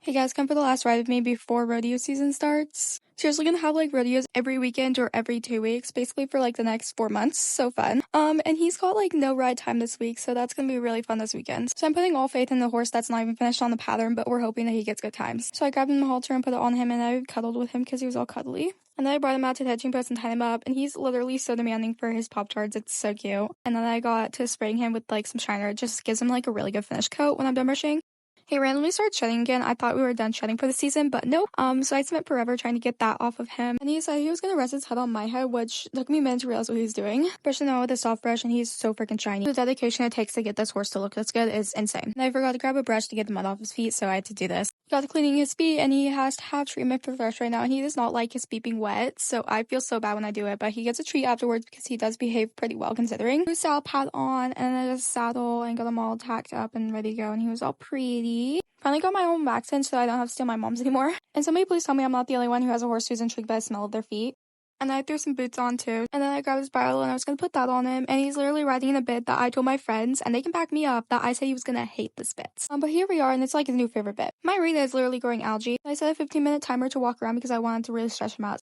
Hey guys, come for the last ride with me before rodeo season starts. Seriously gonna have like rodeos every weekend or every 2 weeks, basically for like the next 4 months. So fun. And he's got like no ride time this week, so that's gonna be really fun this weekend. So I'm putting all faith in the horse that's not even finished on the pattern, but we're hoping that he gets good times. So I grabbed him in the halter and put it on him, and I cuddled with him because he was all cuddly. And then I brought him out to the hitching post and tied him up, and he's literally so demanding for his Pop-Tarts. It's so cute. And then I got to spraying him with like some shiner. It just gives him like a really good finish coat when I'm done brushing. He randomly started shedding again. I thought we were done shedding for the season, but nope. So I spent forever trying to get that off of him. And he decided he was gonna rest his head on my head, which took me a minute to realize what he was doing. Brushing him out with a soft brush, and he's so freaking shiny. The dedication it takes to get this horse to look this good is insane. And I forgot to grab a brush to get the mud off his feet, so I had to do this. Got to cleaning his feet, and he has to have treatment for thrush right now, and he does not like his feet being wet, so I feel so bad when I do it, but he gets a treat afterwards because he does behave pretty well considering. New saddle pad on, and then just saddle, and got him all tacked up and ready to go, and he was all pretty. Finally got my own vaccine so I don't have to steal my mom's anymore. And somebody please tell me I'm not the only one who has a horse who's intrigued by the smell of their feet. And I threw some boots on too. And then I grabbed his bridle and I was going to put that on him. And he's literally riding in a bit that I told my friends, and they can back me up, that I said he was going to hate this bit. But here we are, and it's like his new favorite bit. My Rita is literally growing algae. I set a 15-minute timer to walk around because I wanted to really stretch him out.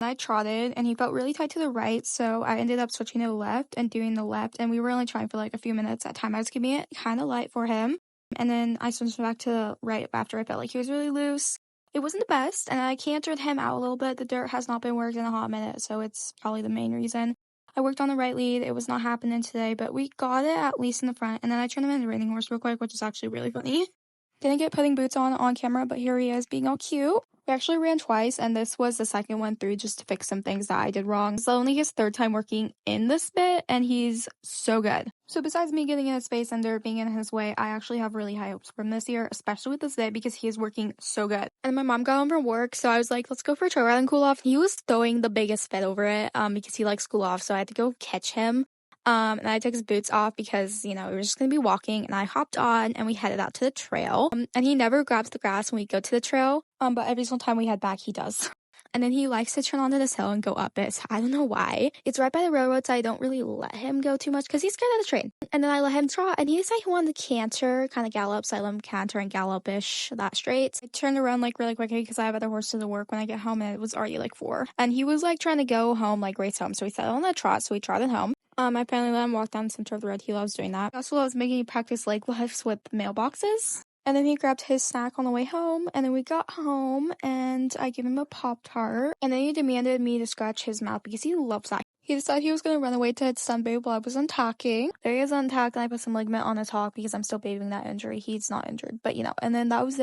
And I trotted, and he felt really tight to the right, so I ended up switching to the left and doing the left. And we were only trying for like a few minutes at a time. I was keeping it kind of light for him. And then I switched back to the right after I felt like he was really loose. It wasn't the best, and I cantered him out a little bit. The dirt has not been worked in a hot minute, so it's probably the main reason. I worked on the right lead. It was not happening today, but we got it at least in the front. And then I turned him into a reining horse real quick, which is actually really funny. Didn't get putting boots on camera, but here he is being all cute. We actually ran twice, and this was the second one through just to fix some things that I did wrong. It's only his third time working in this bit, and he's so good. So besides me getting in his face and dirt being in his way, I actually have really high hopes from this year, especially with this bit because he is working so good. And my mom got home from work, so I was like, let's go for a trail ride and cool off. He was throwing the biggest fit over it because he likes cool off, so I had to go catch him. And I took his boots off because, we were just going to be walking, and I hopped on and we headed out to the trail. And he never grabs the grass when we go to the trail, but every single time we head back, he does. And then he likes to turn onto this hill and go up it. So I don't know why. It's right by the railroad, so I don't really let him go too much because he's scared of the train. And then I let him trot, and he decided he wanted to canter, kind of gallop. So I let him canter and gallop-ish that straight. I turned around like really quickly because I have other horses to work when I get home, and it was already like 4. And he was like trying to go home, like race home. So we settled on a trot, so we trotted home. I finally let him walk down the center of the road. He loves doing that. He also loves making me practice leg lifts with mailboxes. And then he grabbed his snack on the way home, and then we got home, and I gave him a Pop-Tart. And then he demanded me to scratch his mouth because he loves that. He decided he was going to run away to his sunbathe while I was untacking. There he is untacked, and I put some ligament on his hock because I'm still bathing that injury. He's not injured, but and then that was it.